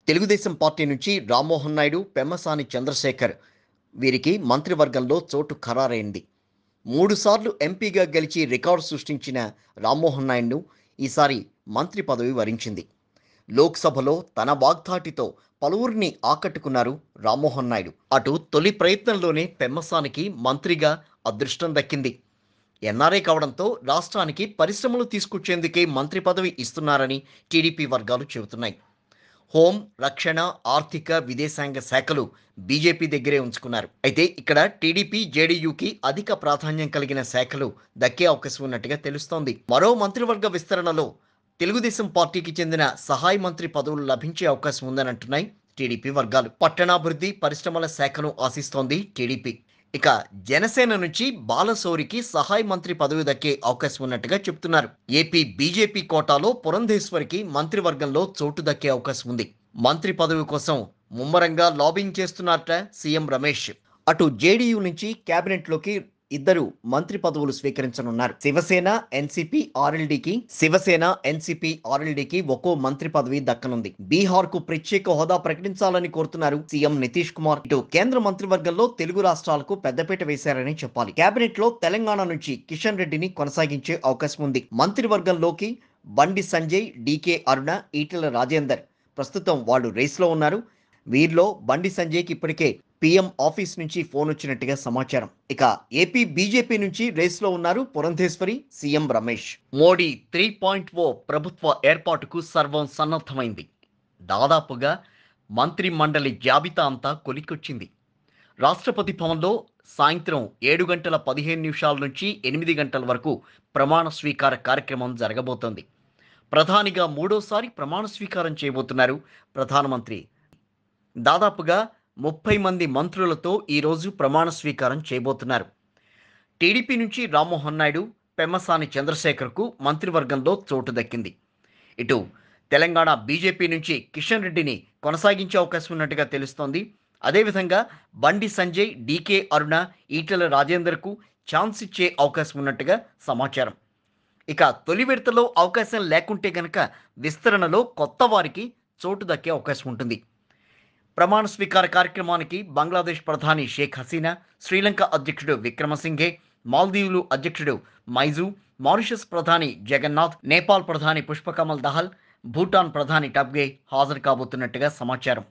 Telugu Desam party నుంచి రామ్మోహన్ నాయుడు, పెమ్మసాని చంద్రశేఖర్ వీరికి మంత్రివర్గంలో చోటు ఖరారైంది. 3 సార్లు ఎంపీగా గెలిచి రికార్డు సృష్టించిన రామ్మోహన్ నాయుడును ఈసారి మంత్రి పదవి వరించింది. లోక్సభలో తన వాగ్దాటితో పలువురిని ఆకట్టుకున్నారు రామ్మోహన్ నాయుడు. అటు తొలి ప్రయత్నంలోనే పెమ్మసానికి మంత్రిగా అదృష్టం దక్కింది. ఎన్ఆర్ఐ కావడంతో రాష్ట్రానికి పరిశ్రమలు తీసుకొచ్చేందుకే మంత్రి పదవి ఇస్తున్నారని టీడీపీ వర్గాలు చెబుతున్నాయి. హోం, రక్షణ, ఆర్థిక, విదేశాంగ శాఖలు బీజేపీ దగ్గరే ఉంచుకున్నారు. అయితే ఇక్కడ టీడీపీ, జేడీయూకి అధిక ప్రాధాన్యం కలిగిన శాఖలు దక్కే అవకాశం ఉన్నట్టుగా తెలుస్తోంది. మరో మంత్రివర్గ విస్తరణలో తెలుగుదేశం పార్టీకి చెందిన సహాయ మంత్రి పదవులు లభించే అవకాశం ఉందని అంటున్నాయి టీడీపీ వర్గాలు. పట్టణాభివృద్ధి, పరిశ్రమల శాఖను ఆశిస్తోంది టీడీపీ. ఇక జనసేన నుంచి బాలశౌరికి సహాయ మంత్రి పదవి దక్కే అవకాశం ఉన్నట్టుగా చెప్తున్నారు. ఏపీ బీజేపీ కోటాలో పురంధేశ్వరికి మంత్రివర్గంలో చోటు దక్కే అవకాశం ఉంది. మంత్రి పదవి కోసం ముమ్మరంగా లాబింగ్ చేస్తున్నారట సీఎం రమేష్. అటు జేడీయూ నుంచి కేబినెట్లోకి ఇద్దరు మంత్రి పదవులు స్వీకరించనున్నారు. శివసేన ఎన్సీపీ ఆర్ఎల్డీకి ఒక్కో మంత్రి పదవి దక్కనుంది. బీహార్ కు ప్రత్యేక హోదా ప్రకటించాలని కోరుతున్నారు సీఎం నితీష్ కుమార్. ఇటు కేంద్ర మంత్రివర్గంలో తెలుగు రాష్ట్రాలకు పెద్దపీట వేశారని చెప్పాలి. కేబినెట్ లో తెలంగాణ నుంచి కిషన్ రెడ్డిని కొనసాగించే అవకాశం ఉంది. మంత్రివర్గంలోకి బండి సంజయ్, డీకే అరుణ, ఈటెల రాజేందర్ ప్రస్తుతం వాళ్ళు రేస్లో ఉన్నారు. వీరిలో బండి సంజయ్కి ఇప్పటికే పీఎం ఆఫీస్ నుంచి ఫోన్ వచ్చినట్టుగా సమాచారం. ఇక ఏపీ బీజేపీ నుంచి రేస్లో ఉన్నారు పురంధేశ్వరి, సీఎం రమేష్. మోడీ 3.0 ప్రభుత్వ ఏర్పాటుకు సర్వం సన్నద్ధమైంది. దాదాపుగా మంత్రి మండలి జాబితా అంతా కొలిక్కొచ్చింది. రాష్ట్రపతి భవన్లో సాయంత్రం 7:15 నుంచి 8 గంటల వరకు ప్రమాణ స్వీకార కార్యక్రమం జరగబోతోంది. ప్రధానిగా మూడోసారి ప్రమాణ స్వీకారం చేయబోతున్నారు ప్రధానమంత్రి. దాదాపుగా 30 మంది మంత్రులతో ఈరోజు ప్రమాణ స్వీకారం చేయబోతున్నారు. టీడీపీ నుంచి రామ్మోహన్ నాయుడు, పెమ్మసాని చంద్రశేఖర్కు మంత్రివర్గంలో చోటు దక్కింది. ఇటు తెలంగాణ బీజేపీ నుంచి కిషన్ రెడ్డిని కొనసాగించే అవకాశం ఉన్నట్టుగా తెలుస్తోంది. అదేవిధంగా బండి సంజయ్, డీకే అరుణ, ఈటెల రాజేందర్కు ఛాన్స్ ఇచ్చే అవకాశం ఉన్నట్టుగా సమాచారం. ఇక తొలి విడతలో అవకాశం లేకుంటే గనక విస్తరణలో కొత్త వారికి చోటు దక్కే అవకాశం ఉంటుంది. ప్రమాణ స్వీకార కార్యక్రమానికి బంగ్లాదేశ్ ప్రధాని షేక్ హసీనా, శ్రీలంక అధ్యక్షుడు విక్రమసింఘే, మాల్దీవులు అధ్యక్షుడు మైజూ, మారిషస్ ప్రధాని జగన్నాథ్, నేపాల్ ప్రధాని పుష్పకమల్ దహల్, భూటాన్ ప్రధాని టబ్గే హాజరు కాబోతున్నట్టుగా సమాచారం.